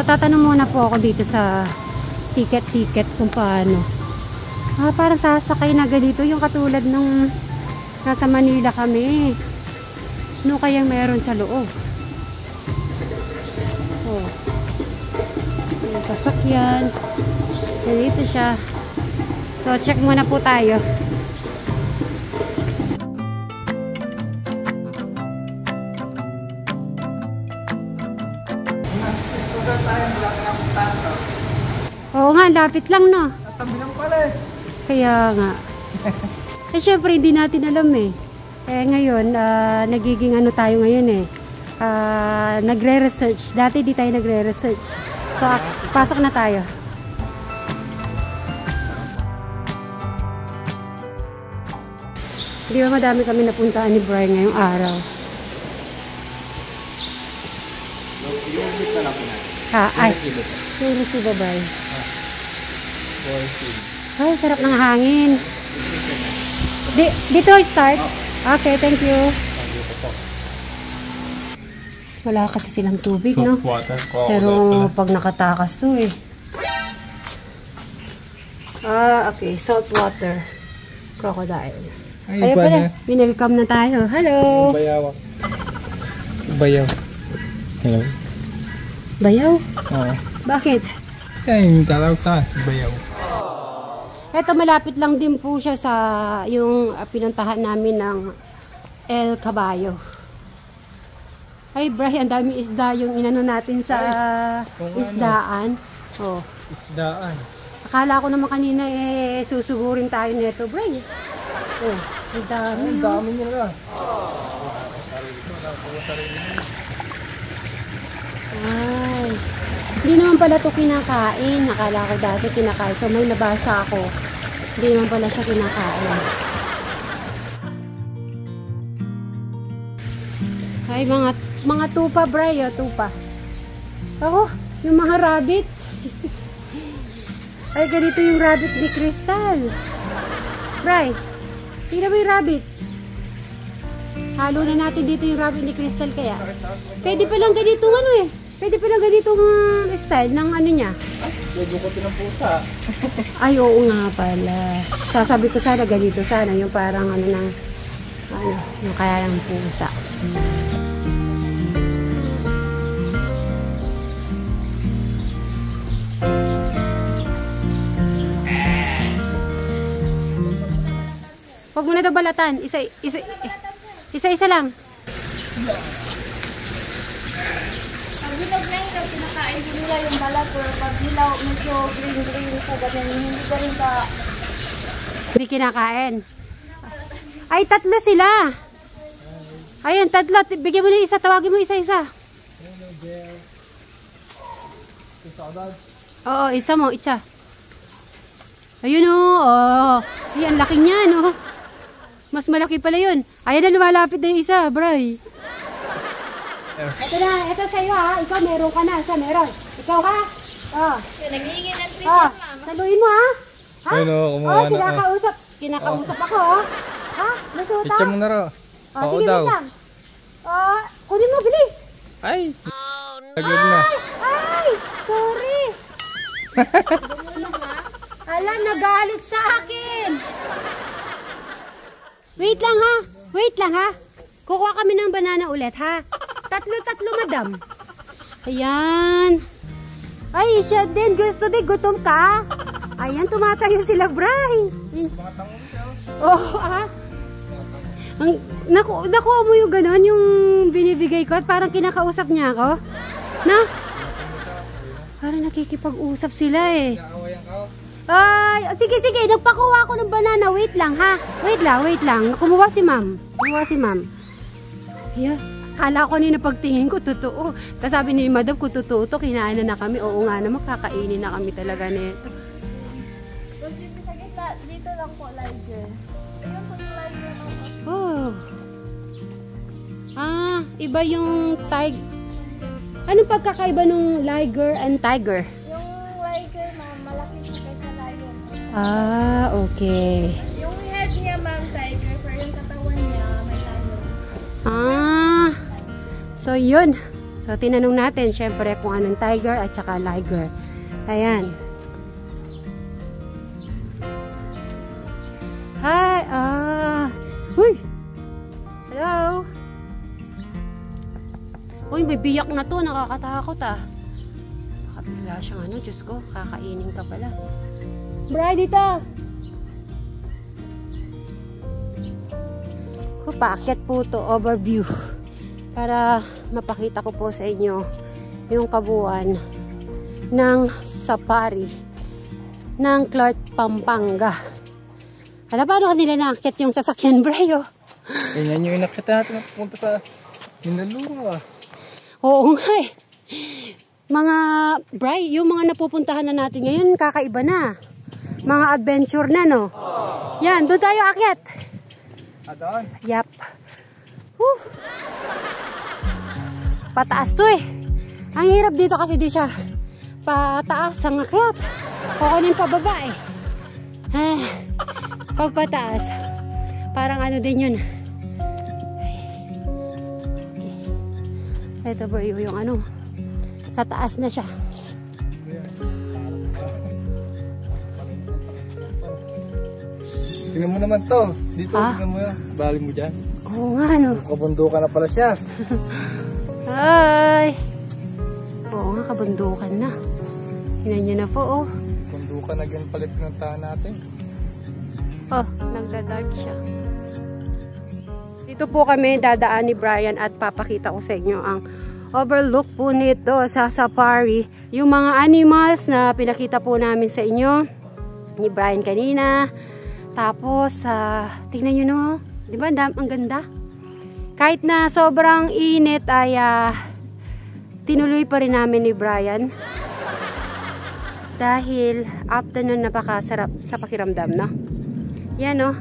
tatanong muna po ako dito sa ticket kung paano. Parang sasakay na ganito yung katulad nung nasa Manila kami. Ano kayang meron sa loob? Oh. Yung sasakyan. Dito siya. So, check muna po tayo. Oo nga, lapit lang, no? Tabi lang pala eh. Kaya nga. Syempre, hindi natin alam eh. Ngayon, nagiging ano tayo ngayon eh. Nagre-research. Dati di tayo nagre-research. So, pasok na tayo. Di ba madami kami napuntaan ni Brian ngayong araw? Yung receipt na lang po natin. Ay. Yung resibo, Brian. Receipt. Ay, sarap ng hangin. Dito start? Okay, thank you. Wala kasi silang tubig, no? Pero pag nakatakas to eh. Okay. Salt water. Crocodile. Ayun pala. Winelcome na tayo. Hello! Bayaw. Bayaw. Hello? Bayaw? Oo. Bakit? Yung talawag sa bayaw. Eto, malapit lang din po siya sa yung pinuntahan namin ng El Caballo. Ay, Brian, dami isda yung inano natin sa isdaan. Oh. Isdaan. Akala ko naman kanina susugurin tayo nito, Brian. Oh, ang dami. Ang dami nila. Ay. Hindi naman pala ito kinakain. Nakala ko dati kinakain. So may nabasa ako. Hindi naman pala siya kinakain. Ay, mga tupa, Bray. Tupa. Ako, yung mga rabbit. Ay, ganito yung rabbit ni Crystal. Bray, tingnan mo yung rabbit. Halo na natin dito yung rabbit ni Crystal kaya. Pwede pa lang ganito ano eh. Pwede pa lang ganitong style ng ano niya. Medyo ko ng pusa. Ay, oo nga pala. Sasabi ko sana ganito sana. Yung parang ano ng yung kaya ng pusa. Huwag mo na daw balatan. Isa-isa lang. Pag hinog na hinog, pinakain din nila yung balat. Pero pag hilaw, medyo green sa ganyan, hindi ka rin ka... Hindi kinakain. Ay, tatlo sila. Ayan, tatlo. Bigyan mo na isa. Tawagin mo isa-isa. Oo, isa mo. Isa. Ayun o. Oh. Ay, ang laki niya, no? Mas malaki pala yun. Ayan na, lumalapit na yung isa, Bray. Ito na, ito sa'yo ha. Ikaw meron ka na, siya meron. Ikaw ha? Naghihingi ng treat yan, mama. Saluhin mo ha? Ha? Ayun o, kumuha na. Kinakausap ako ha? Nasuta? Itcha mo na ro. Oo sige, daw. wait lang. Kunin mo, bilis. Ay! Agad na. Ay! Sorry. Ala, nagalit sa akin. Wait lang ha. Kukuha kami ng banana ulit ha. Tatlo madam. Ayan. Ay, siya din. Gusto din. Gutom ka. Ayan, tumatayo sila, Bray. Oh, ha? Nakuha mo yung gano'n, yung binibigay ko at parang kinakausap niya ako. Na? Parang nakikipag-usap sila eh. Ay, sige. Nagpakuha ako ng banana. Wait lang, ha? Wait lang. Kumuha si ma'am. Yeah. Kala ko nina pagtingin ko, totoo. Tapos sabi ni madam, kung totoo to, kinain na kami. Oo nga naman, kakainin na kami talaga nito. Dito lang po, liger. Ayun po yung liger. Oh. Iba yung tiger. Anong pagkakaiba nung liger and tiger? Yung liger, ma'am, malaki siya kaysa lion. Okay. Yung head niya, ma'am, tiger, pero yung katawan niya, may lion. So yun. So, tinanong natin, syempre, kung anong tiger at saka liger. Ayan. Hi! Uy! Hello! Uy, may biyak na to. Nakakatakot Nakabigla siyang ano. Diyos ko, kakainin ka pala. Bray, dito! Paakyat po to overview para mapakita ko po sa inyo yung kabuuan ng safari ng Clark, Pampanga. Hala, paano kanila naakyat yung sasakyan, Bray? Ganyan yung inakit natin punta sa Minalunga. Oo nga eh. Mga, Bray, yung mga napupuntahan na natin ngayon, kakaiba na. Mga adventure na, no? Yan, doon tayo akyat. Doon? Yap. Pataas to eh. Ang hirap dito kasi di siya pataas ang akyat. Kukunin pababa eh. Pag pataas, parang ano din yun. Ito bro, yung ano, sa taas na siya. Tingnan mo naman to. Dito, tingnan mo yan. Bali mo dyan. Oo nga, no. Kabundukan na pala siya. Hi! Oo nga, kabundukan na. Tingnan nyo na po, oh. Kabundukan na ganyan palit ng tahan natin. Oh, nagda-dark siya. Dito po kami dadaan ni Brian at papakita ko sa inyo ang overlook po nito sa safari. Yung mga animals na pinakita po namin sa inyo ni Brian kanina. Tapos, tingnan nyo no, di ba ang ganda? Kahit na sobrang init ay tinuloy pa rin namin ni Brian. Dahil after nun napakasarap sa pakiramdam, no? Yan no.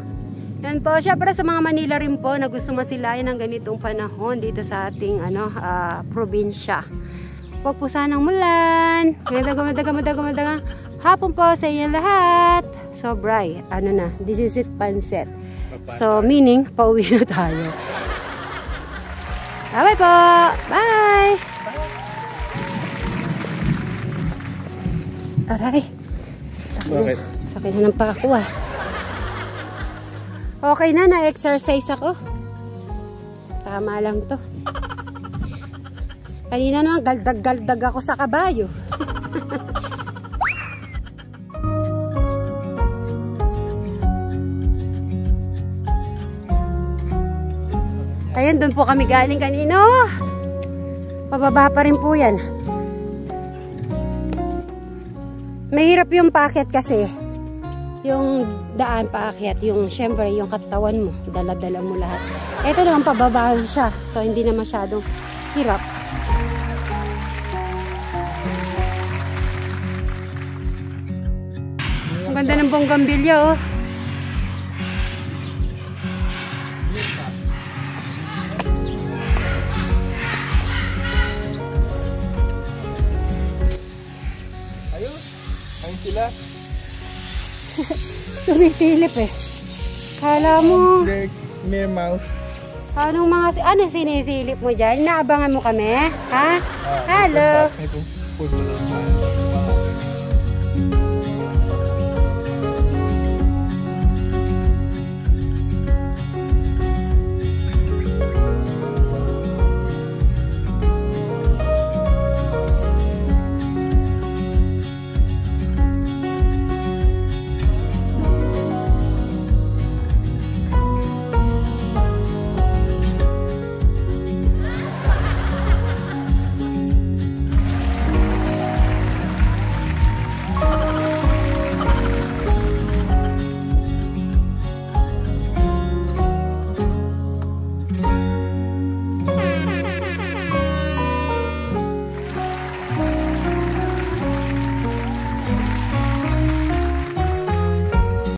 Yan po, syempre sa mga Manila rin po na gusto masilayan ng ganitong panahon dito sa ating probinsya. Huwag po sanang mulan. Gumadaga. Hapon po sa inyo lahat. So, Bray, ano na, this is it, panset. So, meaning, pauwi na tayo. Bye po! Bye! Aray! Sakit na ng pako Okay na, na-exercise ako. Tama lang to. Kanina naman, galdag-galdag ako sa kabayo. Ayan, doon po kami galing kanino. Pababa pa rin po yan. Mahirap yung paakyat kasi. Yung daan paakyat, yung syempre yung katawan mo, dala-dala mo lahat. Ito naman pababa siya, so hindi na masyadong hirap. Ang ganda ng bonggambilya, oh. Ayun, ayun sila. Sumisilip eh. Kala mo... Mere mouse. Ano sinisilip mo dyan? Naabangan mo kami? Ha? Hello? Ito,